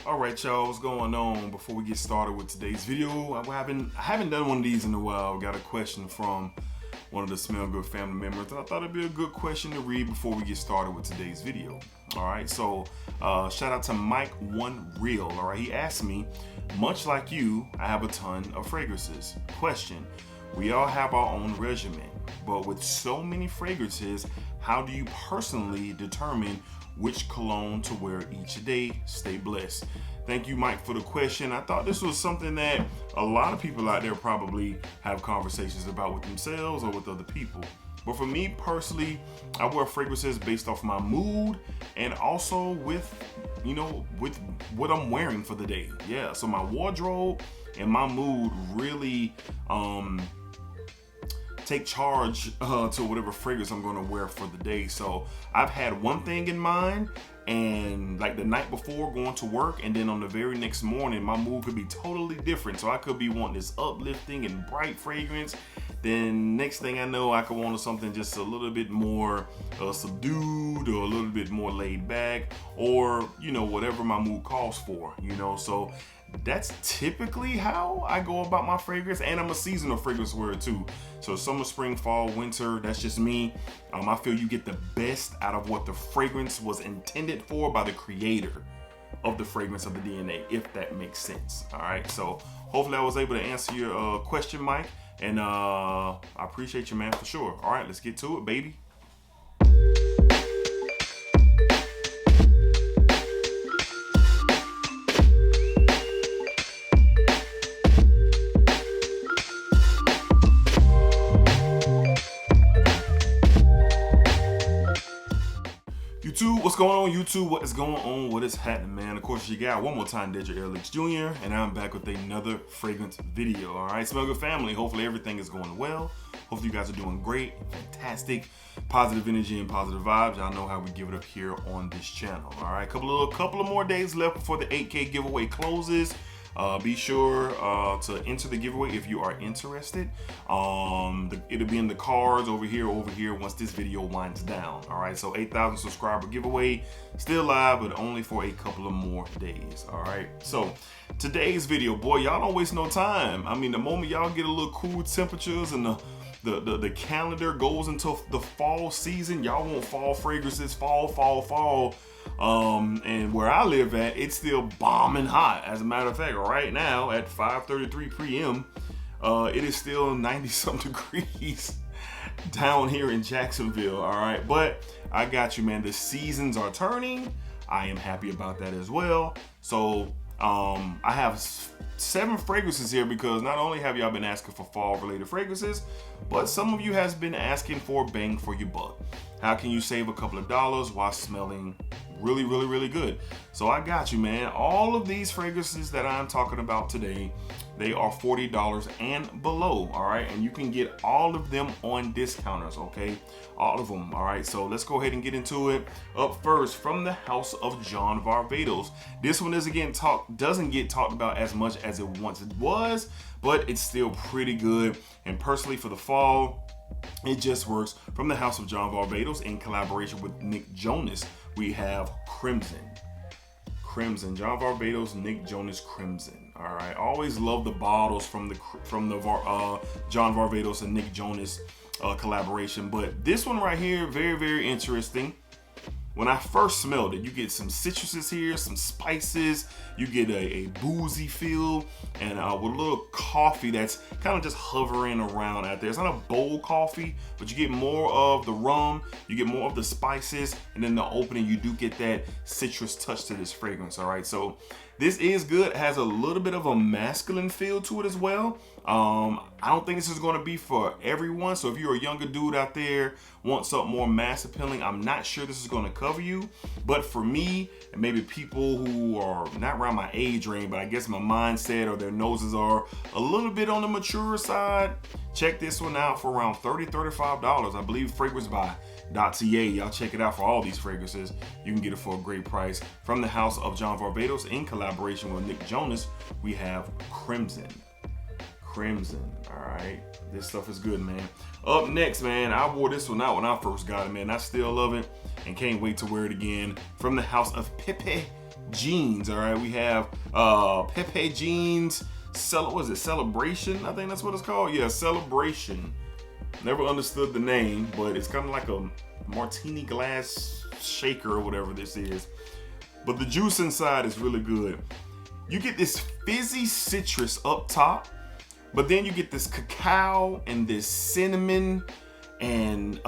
All right, y'all, what's going on? Before we get started with today's video, I haven't done one of these in a while. I got a question from one of the Smell Good family members, and I thought it'd be a good question to read before we get started with today's video. All right, so shout out to Mike One Real. All right, he asked me, much like you, I have a ton of fragrances. Question: we all have our own regimen, but with so many fragrances, how do you personally determine which cologne to wear each day? Stay blessed. Thank you, Mike, for the question. I thought this was something that a lot of people out there probably have conversations about with themselves or with other people. But for me personally, I wear fragrances based off my mood and also with what I'm wearing for the day. Yeah, so my wardrobe and my mood really take charge to whatever fragrance I'm gonna wear for the day. So I've had one thing in mind, and like the night before going to work, and then on the very next morning my mood could be totally different. So I could be wanting this uplifting and bright fragrance, then next thing I know I could want something just a little bit more subdued or a little bit more laid back, or whatever my mood calls for. So that's typically how I go about my fragrance, and I'm a seasonal fragrance wearer too. So summer, spring, fall, winter, that's just me. I feel you get the best out of what the fragrance was intended for by the creator of the fragrance of the DNA, if that makes sense. All right, so hopefully I was able to answer your question, Mike, and I appreciate you, man, for sure. All right, let's get to it, baby. YouTube, what's going on, YouTube? What is going on? What is happening, man? Of course, you got one more time, DEDRICKHICKSJR, and I'm back with another fragrance video. All right, Smell Good family, hopefully everything is going well. Hopefully you guys are doing great, fantastic, positive energy and positive vibes. Y'all know how we give it up here on this channel. All right, couple of more days left before the 8K giveaway closes. Be sure to enter the giveaway if you are interested. It'll be in the cards over here once this video winds down. All right, so 8,000 subscriber giveaway, still live, but only for a couple of more days. All right, so today's video, boy, y'all don't waste no time. I mean, the moment y'all get a little cool temperatures and the calendar goes into the fall season, y'all want fall fragrances, fall. And where I live at, it's still bombing hot. As a matter of fact, right now at 5:33 p.m., it is still 90-something degrees down here in Jacksonville. All right, but I got you, man. The seasons are turning. I am happy about that as well. So I have 7 fragrances here because not only have y'all been asking for fall related fragrances, but some of you has been asking for bang for your buck. How can you save a couple of dollars while smelling really good? So I got you, man. All of these fragrances that I'm talking about today, they are $40 and below. All right, and you can get all of them on discounters. Okay, all of them. All right, so let's go ahead and get into it. Up first, from the house of John Varvatos. This one doesn't get talked about as much as it once was, but it's still pretty good. And personally, for the fall, it just works. From the house of John Varvatos, in collaboration with Nick Jonas, we have Crimson. John Varvatos, Nick Jonas Crimson. All right, always love the bottles from the John Varvatos and Nick Jonas collaboration, but this one right here, very interesting. When I first smelled it, you get some citruses here, some spices, you get a boozy feel, and with a little coffee that's kind of just hovering around out there. It's not a bold coffee, but you get more of the rum, you get more of the spices, and then the opening, you do get that citrus touch to this fragrance. All right, so this is good. It has a little bit of a masculine feel to it as well. I don't think this is going to be for everyone. So if you're a younger dude out there, want something more mass appealing, I'm not sure this is going to cover you. But for me, and maybe people who are not around my age range, but I guess my mindset or their noses are a little bit on the mature side, check this one out for around $30, $35. I believe fragrance by .ca. Y'all check it out for all these fragrances. You can get it for a great price. From the house of John Varvatos, in collaboration with Nick Jonas, we have Crimson. All right, this stuff is good, man. Up next, man, I wore this one out when I first got it, man. I still love it and can't wait to wear it again. From the house of Pepe, jeans. All right, we have Pepe jeans. Was it Celebration? I think that's what it's called. Yeah, Celebration. Never understood the name, but it's kind of like a martini glass shaker or whatever this is. But the juice inside is really good. You get this fizzy citrus up top, but then you get this cacao and this cinnamon and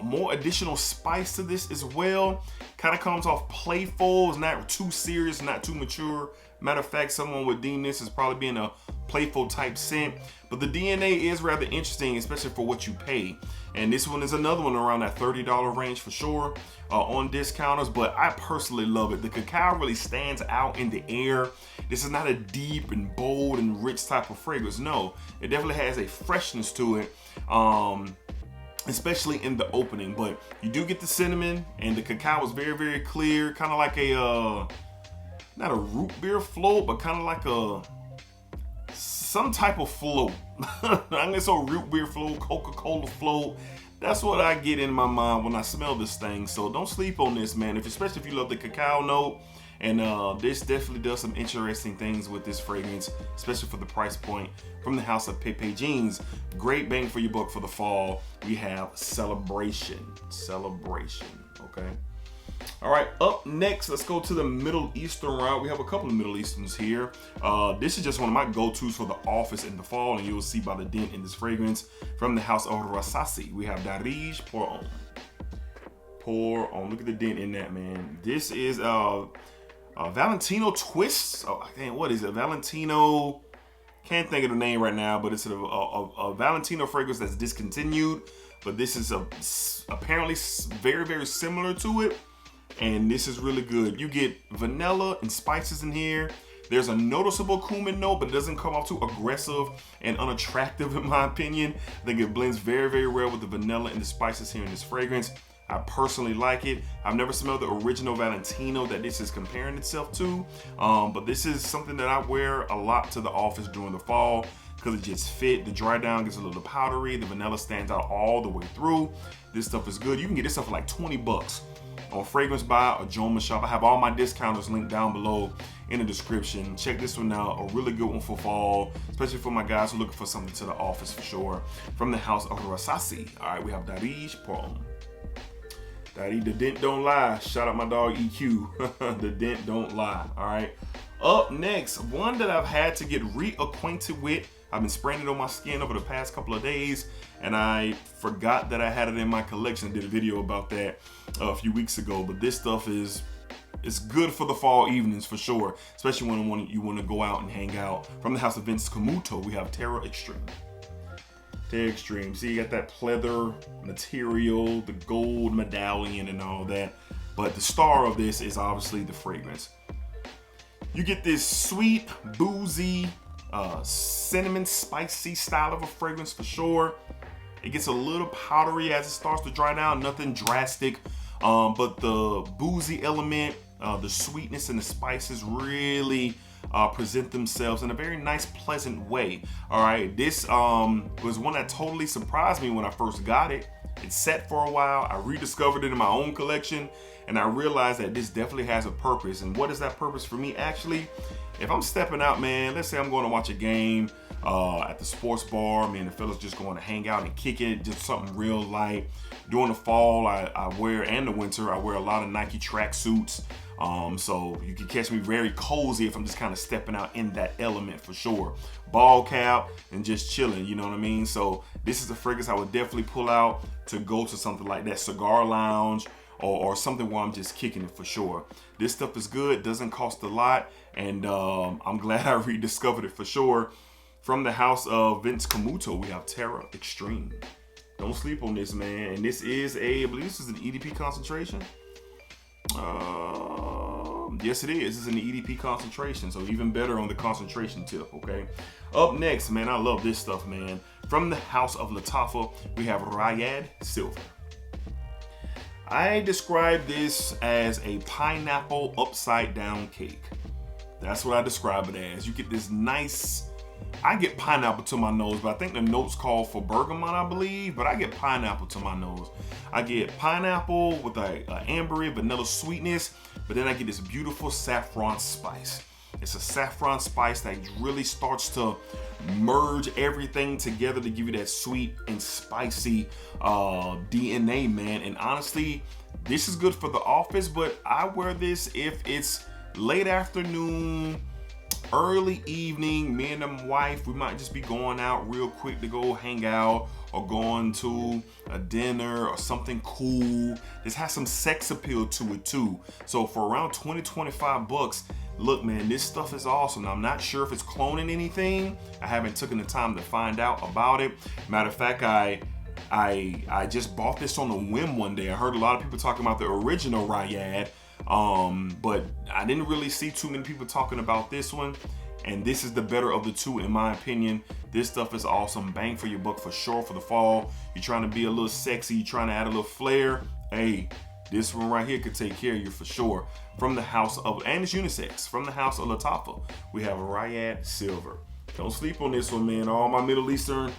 more additional spice to this as well. Kind of comes off playful. It's not too serious, not too mature. Matter of fact, someone would deem this as probably being a playful type scent. But the DNA is rather interesting, especially for what you pay. And this one is another one around that $30 range for sure on discounters. But I personally love it. The cacao really stands out in the air. This is not a deep and bold and rich type of fragrance. No, it definitely has a freshness to it. Especially in the opening, but you do get the cinnamon, and the cacao is very, very clear, kind of like a not a root beer float, but kind of like some type of float. I'm gonna say root beer float, Coca-Cola float. That's what I get in my mind when I smell this thing. So don't sleep on this, man. Especially if you love the cacao note. And this definitely does some interesting things with this fragrance, especially for the price point from the house of Pepe jeans. Great bang for your buck for the fall. We have Celebration, okay? All right, up next, let's go to the Middle Eastern route. We have a couple of Middle Easterns here. This is just one of my go-tos for the office in the fall, and you'll see by the dent in this fragrance from the house of Rasasi. We have Darje, Pour On. Pour On, look at the dent in that, man. This is Valentino Twist. Oh, dang, what is it? Valentino, can't think of the name right now, but it's a Valentino fragrance that's discontinued. But this is apparently very, very similar to it. And this is really good. You get vanilla and spices in here. There's a noticeable cumin note, but it doesn't come off too aggressive and unattractive in my opinion. I think it blends very, very well with the vanilla and the spices here in this fragrance. I personally like it. I've never smelled the original Valentino that this is comparing itself to, but this is something that I wear a lot to the office during the fall because it just fit. The dry down gets a little powdery. The vanilla stands out all the way through. This stuff is good. You can get this stuff for like 20 bucks on Fragrance Buy or Joma Shop. I have all my discounters linked down below in the description. Check this one out, a really good one for fall, especially for my guys who are looking for something to the office for sure. From the house of Rasasi. All right, we have Darje, Pour On. Daddy, the dent don't lie. Shout out my dog EQ. The dent don't lie. All right. Up next, one that I've had to get reacquainted with. I've been spraying it on my skin over the past couple of days, and I forgot that I had it in my collection. I did a video about that a few weeks ago. But this stuff it's good for the fall evenings for sure, especially when you want to go out and hang out. From the house of Camuto, we have Terra Extreme. Extreme. See, you got that pleather material, the gold medallion and all that. But the star of this is obviously the fragrance. You get this sweet, boozy, cinnamon, spicy style of a fragrance for sure. It gets a little powdery as it starts to dry down, nothing drastic. But the boozy element, the sweetness and the spices really present themselves in a very nice, pleasant way. All right, this was one that totally surprised me when I first got it. It sat for a while. I rediscovered it in my own collection, and I realized that this definitely has a purpose. And what is that purpose for me? Actually, if I'm stepping out, man, let's say I'm going to watch a game at the sports bar, me and the fellas just going to hang out and kick it, just something real light. During the fall, I wear, and the winter, I wear a lot of Nike track suits. So you can catch me very cozy if I'm just kind of stepping out in that element for sure. Ball cap and just chilling, you know what I mean? So this is a fragrance I would definitely pull out to go to something like that cigar lounge or something where I'm just kicking it for sure. This stuff is good, doesn't cost a lot, and I'm glad I rediscovered it for sure. From the house of Camuto, we have Terra Extreme. Don't sleep on this, man. And this is I believe this is an EDP concentration. Yes, it is. It's an EDP concentration, so even better on the concentration tip, okay? Up next, man, I love this stuff, man. From the house of Lattafa, we have Rayad Silver. I describe this as a pineapple upside down cake. That's what I describe it as. You get this nice I get pineapple to my nose, but I think the notes call for bergamot, I believe, but I get pineapple to my nose. I get pineapple with a ambery vanilla sweetness, but then I get this beautiful saffron spice. It's a saffron spice that really starts to merge everything together to give you that sweet and spicy DNA, man. And honestly, this is good for the office, but I wear this if it's late afternoon, early evening, me and my wife, we might just be going out real quick to go hang out or going to a dinner or something cool. This has some sex appeal to it too. So for around 20-25 bucks, look, man, this stuff is awesome. Now, I'm not sure if it's cloning anything. I haven't taken the time to find out about it. Matter of fact, I just bought this on a whim one day. I heard a lot of people talking about the original Ryad, but I didn't really see too many people talking about this one. And this is the better of the two, in my opinion. This stuff is awesome. Bang for your buck for sure for the fall. You're trying to be a little sexy. You're trying to add a little flair. Hey, this one right here could take care of you for sure. From the house of, and it's unisex, from the house of Lattafa, we have a Ryad Silver. Don't sleep on this one, man. All my Middle Eastern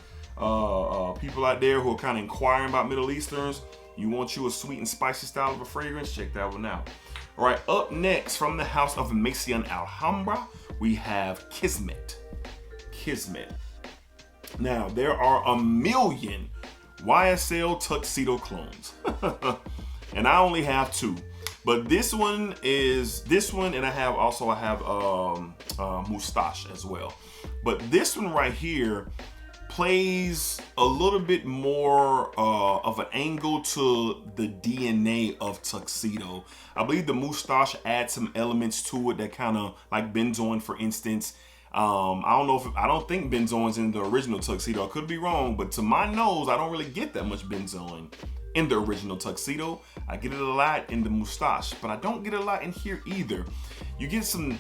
people out there who are kind of inquiring about Middle Easterns, you want you a sweet and spicy style of a fragrance, check that one out. All right, up next, from the house of Maison Alhambra, we have Kismet. Kismet. Now, there are a million YSL tuxedo clones. And I only have two. But this one is this one, and I have Moustache as well. But this one right here plays a little bit more of an angle to the DNA of tuxedo. I believe the Moustache adds some elements to it that kind of like benzoin, for instance. I don't think benzoin's in the original tuxedo. I could be wrong, but to my nose, I don't really get that much benzoin in the original tuxedo. I get it a lot in the Moustache, but I don't get a lot in here either. You get some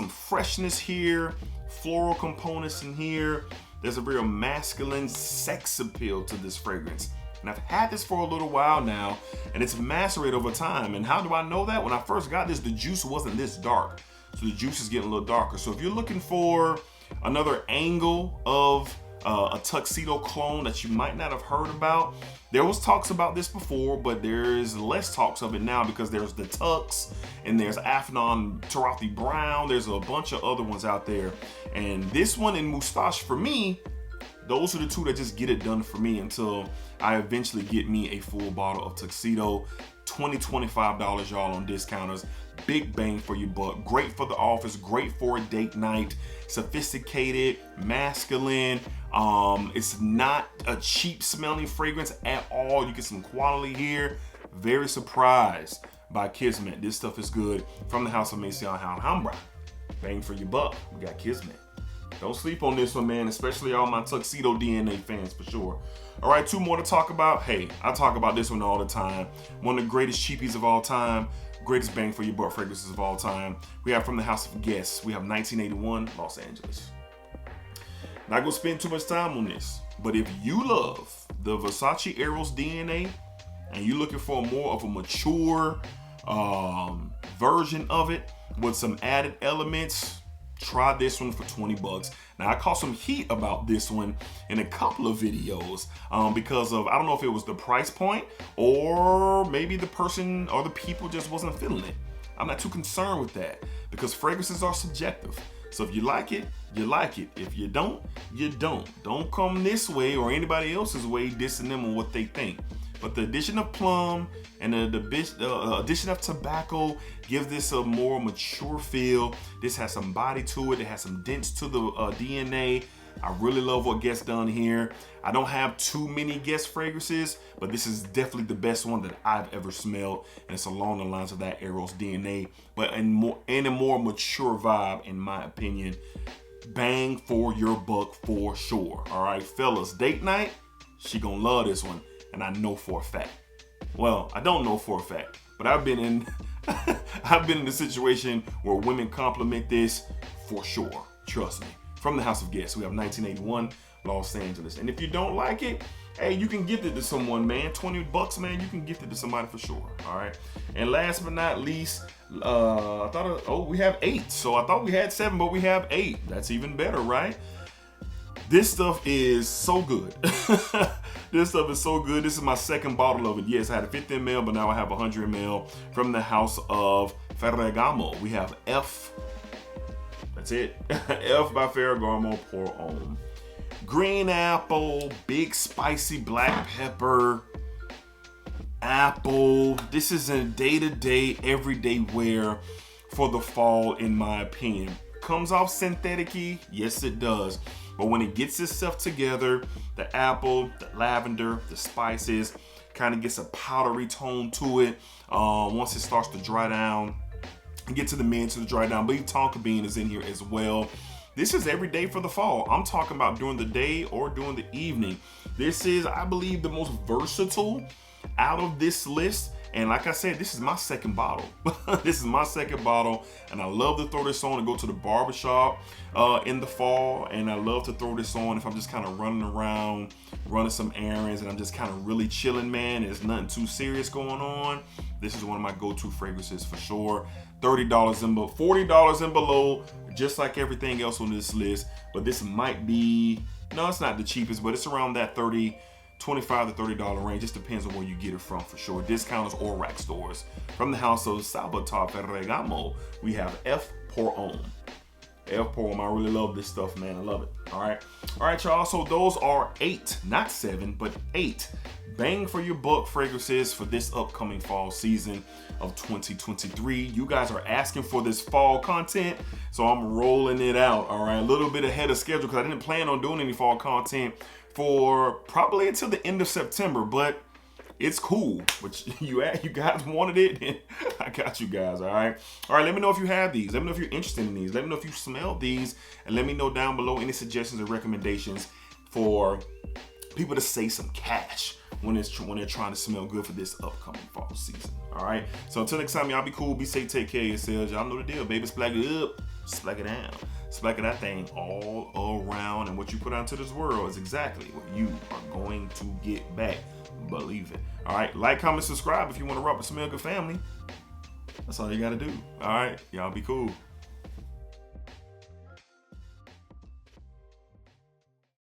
freshness here, floral components in here. There's a real masculine sex appeal to this fragrance. And I've had this for a little while now, and it's macerated over time. And how do I know that? When I first got this, the juice wasn't this dark. So the juice is getting a little darker. So if you're looking for another angle of a tuxedo clone that you might not have heard about, there was talks about this before, but there's less talks of it now because there's the Tux and there's Afnan Tarathi Brown. There's a bunch of other ones out there. And this one and Moustache, for me, those are the two that just get it done for me until I eventually get me a full bottle of tuxedo. $20-$25 y'all on discounters. Big bang for your buck. Great for the office, great for a date night. Sophisticated, masculine. It's not a cheap smelling fragrance at all. You get some quality here. Very surprised by Kismet. This stuff is good. From the house of Maison Alhambra. Bang for your buck. We got Kismet. Don't sleep on this one, man, especially all my tuxedo DNA fans for sure. All right, two more to talk about. Hey, I talk about this one all the time. One of the greatest cheapies of all time, greatest bang for your buck fragrances of all time. We have from the house of Guess. We have 1981 Los Angeles. Not gonna spend too much time on this, but if you love the Versace Eros DNA and you're looking for more of a mature version of it with some added elements, try this one for 20 bucks. Now, I caught some heat about this one in a couple of videos because of, I don't know if it was the price point or maybe the person or the people just wasn't feeling it. I'm not too concerned with that because fragrances are subjective. So if you like it, you like it. If you don't, you don't. Don't come this way or anybody else's way dissing them on what they think. But the addition of plum and the addition of tobacco gives this a more mature feel. This has some body to it. It has some dents to the DNA. I really love what Guess done here. I don't have too many Guess fragrances, but this is definitely the best one that I've ever smelled. And it's along the lines of that Eros DNA, but in a more mature vibe, in my opinion. Bang for your buck for sure. All right, fellas, date night, she gonna love this one. And I know for a fact. Well, I don't know for a fact, but I've been in the situation where women compliment this for sure. Trust me. From the house of Guess, we have 1981 Los Angeles. And if you don't like it, hey, you can gift it to someone, man. 20 bucks, man, you can gift it to somebody for sure. All right. And last but not least, we have 8. So I thought we had 7, but we have 8. That's even better, right? This stuff is so good. This stuff is so good. This is my second bottle of it. Yes, I had a 50 ml, but now I have 100 ml from the house of Ferragamo. We have F. That's it. F by Ferragamo, pour on. Green apple, big spicy black pepper, apple. This is a day-to-day, everyday wear for the fall, in my opinion. Comes off synthetic-y, yes it does. But when it gets itself together, the apple, the lavender, the spices, kind of gets a powdery tone to it. Once it starts to dry down, and get to the mint to the dry down. I believe tonka bean is in here as well. This is every day for the fall. I'm talking about during the day or during the evening. This is, I believe, the most versatile out of this list. And like I said, this is my second bottle. This is my second bottle. And I love to throw this on and go to the barbershop in the fall. And I love to throw this on if I'm just kind of running around, running some errands, and I'm just kind of really chilling, man. There's nothing too serious going on. This is one of my go-to fragrances for sure. $30 and below, $40 and below, just like everything else on this list. But this might be, no, it's not the cheapest, but it's around that $25 to $30 range. Just depends on where you get it from for sure. Discounters or rack stores. From the house of Salvatore Ferragamo, we have F. Pour On. F. Pour On. I really love this stuff, man. I love it. All right, y'all. So those are 8, not 7, but 8 bang for your buck fragrances for this upcoming fall season of 2023. You guys are asking for this fall content, so I'm rolling it out. All right, a little bit ahead of schedule because I didn't plan on doing any fall content for probably until the end of September, but it's cool. But you guys wanted it, and I got you guys. All right. Let me know if you have these. Let me know if you're interested in these. Let me know if you smell these, and let me know down below any suggestions or recommendations for people to save some cash when they're trying to smell good for this upcoming fall season. All right. So until next time, y'all be cool, be safe, take care of yourselves. Y'all know the deal, baby. Splack it up, splack it down, splack it that thing all around. And what you put out into this world is exactly what you are going to get back. Believe it. All right. Like, comment, subscribe if you want to rock with Smell Good family. That's all you got to do. All right. Y'all be cool.